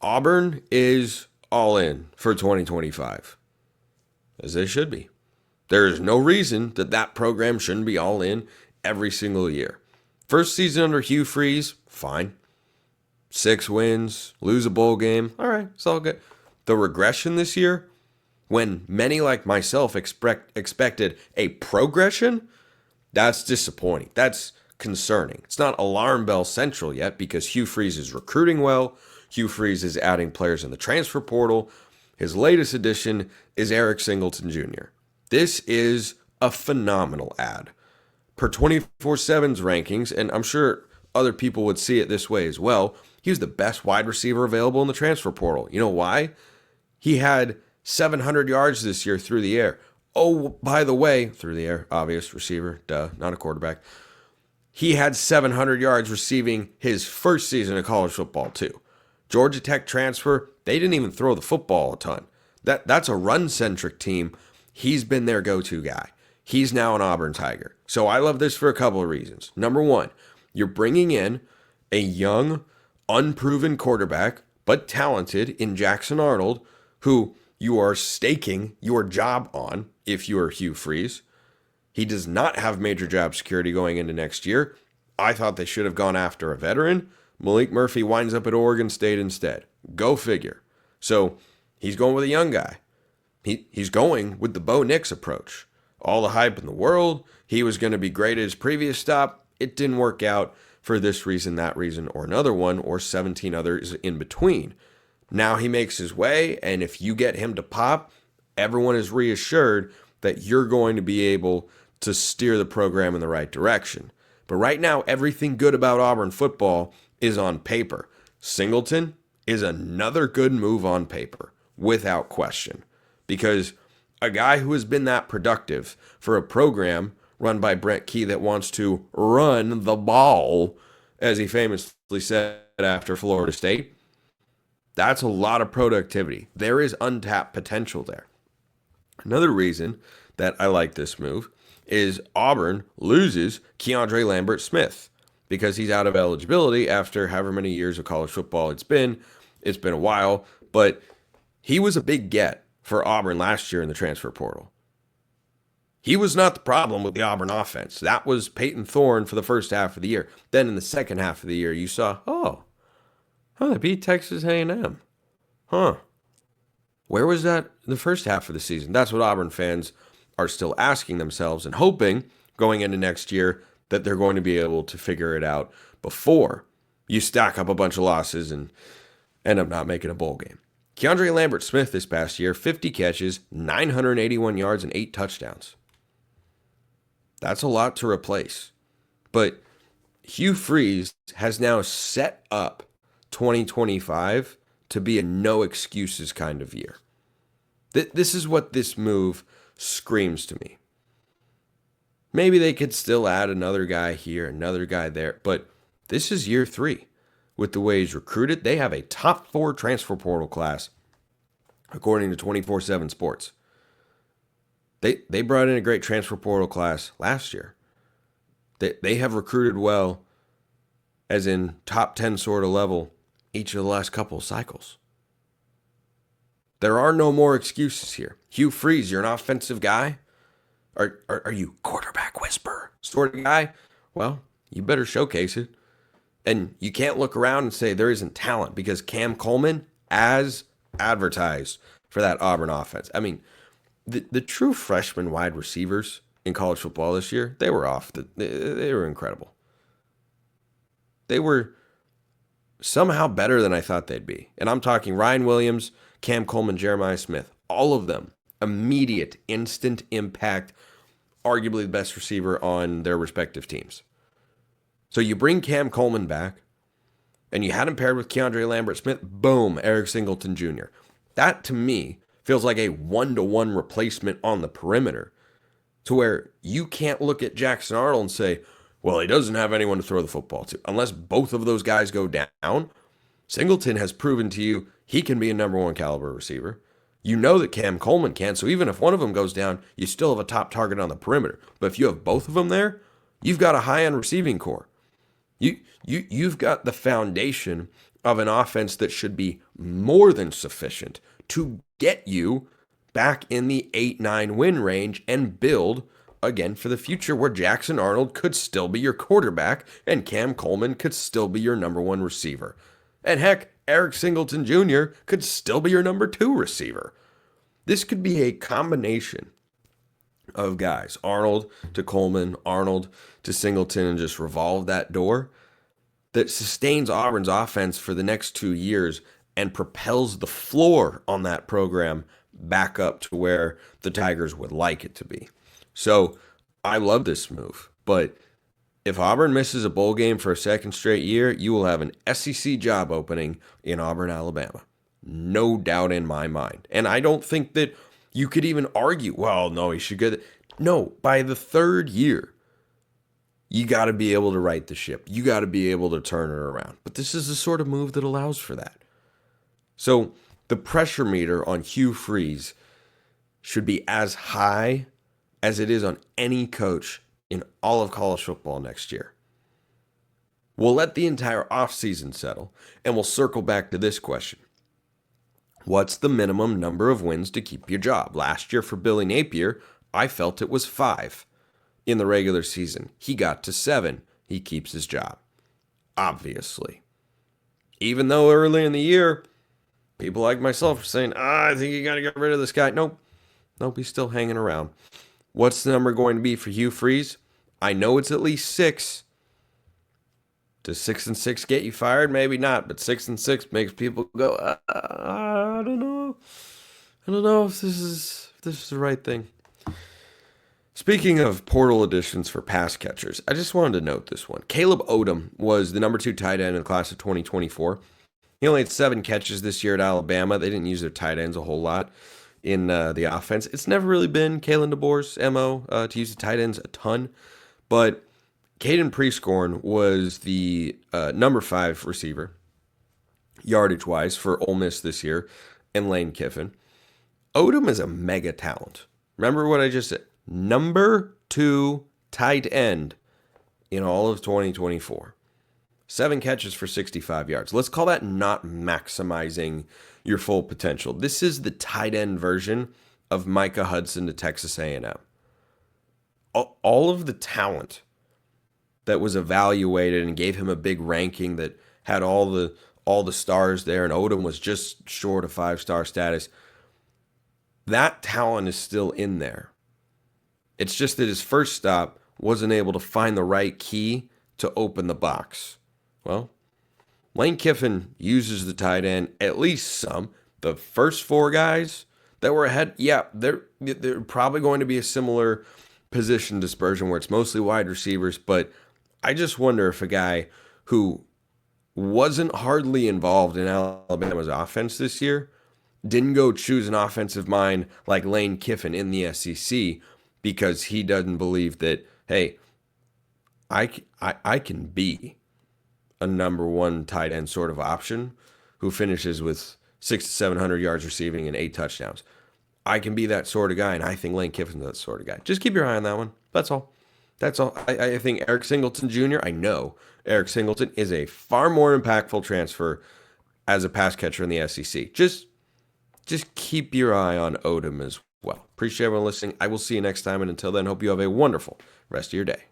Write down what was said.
Auburn is all in for 2025, as they should be. There is no reason that that program shouldn't be all in every single year. First season under Hugh Freeze, fine. 6 wins, lose a bowl game, all right, it's all good. The regression this year, when many like myself expected a progression, that's disappointing. That's concerning. It's not alarm bell central yet because Hugh Freeze is recruiting well. Hugh Freeze is adding players in the transfer portal. His latest addition is Eric Singleton Jr. This is a phenomenal ad. Per 24/7's rankings, and I'm sure other people would see it this way as well, he was the best wide receiver available in the transfer portal. You know why? He had 700 yards this year through the air. Oh, by the way, through the air, obvious receiver, duh, not a quarterback. He had 700 yards receiving his first season of college football too. Georgia Tech transfer, they didn't even throw the football a ton. That's a run-centric team. He's been their go-to guy. He's now an Auburn Tiger. So I love this for a couple of reasons. Number one, you're bringing in a young, unproven quarterback, but talented in Jackson Arnold, who you are staking your job on if you are Hugh Freeze. He does not have major job security going into next year. I thought they should have gone after a veteran. Malik Murphy winds up at Oregon State instead. Go figure. So he's going with a young guy. He's going with the Bo Nix approach. All the hype in the world. He was going to be great at his previous stop. It didn't work out for this reason, that reason, or another one, or 17 others in between. Now he makes his way, and if you get him to pop, everyone is reassured that you're going to be able to steer the program in the right direction. But right now, everything good about Auburn football is on paper. Singleton is another good move on paper, without question. Because a guy who has been that productive for a program run by Brent Key that wants to run the ball, as he famously said after Florida State, that's a lot of productivity. There is untapped potential there. Another reason that I like this move is Auburn loses Keandre Lambert-Smith because he's out of eligibility after however many years of college football it's been. It's been a while, but he was a big get for Auburn last year in the transfer portal. He was not the problem with the Auburn offense. That was Peyton Thorne for the first half of the year. Then in the second half of the year, you saw, they beat Texas A&M. Where was that in the first half of the season? That's what Auburn fans are still asking themselves and hoping going into next year that they're going to be able to figure it out before you stack up a bunch of losses and end up not making a bowl game. Keandre Lambert-Smith this past year, 50 catches, 981 yards, and 8 touchdowns. That's a lot to replace. But Hugh Freeze has now set up 2025 to be a no excuses kind of year. This is what this move screams to me. Maybe they could still add another guy here, another guy there, but this is year 3. With the way he's recruited, they have a top 4 transfer portal class, according to 24/7 Sports. They brought in a great transfer portal class last year. They have recruited well, as in top 10 sort of level, each of the last couple of cycles. There are no more excuses here. Hugh Freeze, you're an offensive guy? Are you quarterback whisperer sort of guy? Well, you better showcase it. And you can't look around and say there isn't talent because Cam Coleman, as advertised for that Auburn offense. I mean, the true freshman wide receivers in college football this year, they were off. They were incredible. They were somehow better than I thought they'd be. And I'm talking Ryan Williams, Cam Coleman, Jeremiah Smith, all of them. Immediate, instant impact, arguably the best receiver on their respective teams. So you bring Cam Coleman back, and you had him paired with Keandre Lambert-Smith, boom, Eric Singleton Jr. That, to me, feels like a one-to-one replacement on the perimeter, to where you can't look at Jackson Arnold and say, well, he doesn't have anyone to throw the football to. Unless both of those guys go down, Singleton has proven to you he can be a number 1 caliber receiver. You know that Cam Coleman can, so even if one of them goes down, you still have a top target on the perimeter. But if you have both of them there, you've got a high-end receiving core. You've got the foundation of an offense that should be more than sufficient to get you back in the 8-9 win range and build again for the future where Jackson Arnold could still be your quarterback and Cam Coleman could still be your number one receiver. And heck, Eric Singleton Jr. could still be your number two receiver. This could be a combination of guys, Arnold to Coleman, Arnold to Singleton, and just revolve that door that sustains Auburn's offense for the next 2 years and propels the floor on that program back up to where the Tigers would like it to be. So I love this move, but if Auburn misses a bowl game for a second straight year, you will have an SEC job opening in Auburn, Alabama. No doubt in my mind. And I don't think that you could even argue, well, no, he should get it. No, by the third year, you got to be able to right the ship. You got to be able to turn it around. But this is the sort of move that allows for that. So the pressure meter on Hugh Freeze should be as high as it is on any coach in all of college football next year. We'll let the entire offseason settle, and we'll circle back to this question. What's the minimum number of wins to keep your job? Last year for Billy Napier, I felt it was 5 in the regular season. He got to 7. He keeps his job. Obviously. Even though early in the year, people like myself are saying, I think you got to get rid of this guy. Nope, he's still hanging around. What's the number going to be for Hugh Freeze? I know it's at least 6. Does 6-6 get you fired? Maybe not, but 6-6 makes people go, I don't know. I don't know if this is the right thing. Speaking of portal additions for pass catchers, I just wanted to note this one. Caleb Odum was the number 2 tight end in the class of 2024. He only had 7 catches this year at Alabama. They didn't use their tight ends a whole lot in the offense. It's never really been Kalen DeBoer's MO to use the tight ends a ton, but Caden Prescorn was the number 5 receiver, yardage-wise, for Ole Miss this year, and Lane Kiffin. Odum is a mega talent. Remember what I just said? Number 2 tight end in all of 2024. 7 catches for 65 yards. Let's call that not maximizing your full potential. This is the tight end version of Micah Hudson to Texas A&M. All of the talent that was evaluated and gave him a big ranking that had all the stars there, and Odom was just short of 5-star status. That talent is still in there. It's just that his first stop wasn't able to find the right key to open the box. Well, Lane Kiffin uses the tight end at least some. The first 4 guys that were ahead, yeah, they're probably going to be a similar position dispersion where it's mostly wide receivers, but I just wonder if a guy who wasn't hardly involved in Alabama's offense this year didn't go choose an offensive mind like Lane Kiffin in the SEC because he doesn't believe that, hey, I can be a number 1 tight end sort of option who finishes with 600 to 700 yards receiving and 8 touchdowns. I can be that sort of guy, and I think Lane Kiffin's that sort of guy. Just keep your eye on that one. That's all. I think Eric Singleton Jr., I know Eric Singleton is a far more impactful transfer as a pass catcher in the SEC. Just keep your eye on Odom as well. Appreciate everyone listening. I will see you next time, and until then, hope you have a wonderful rest of your day.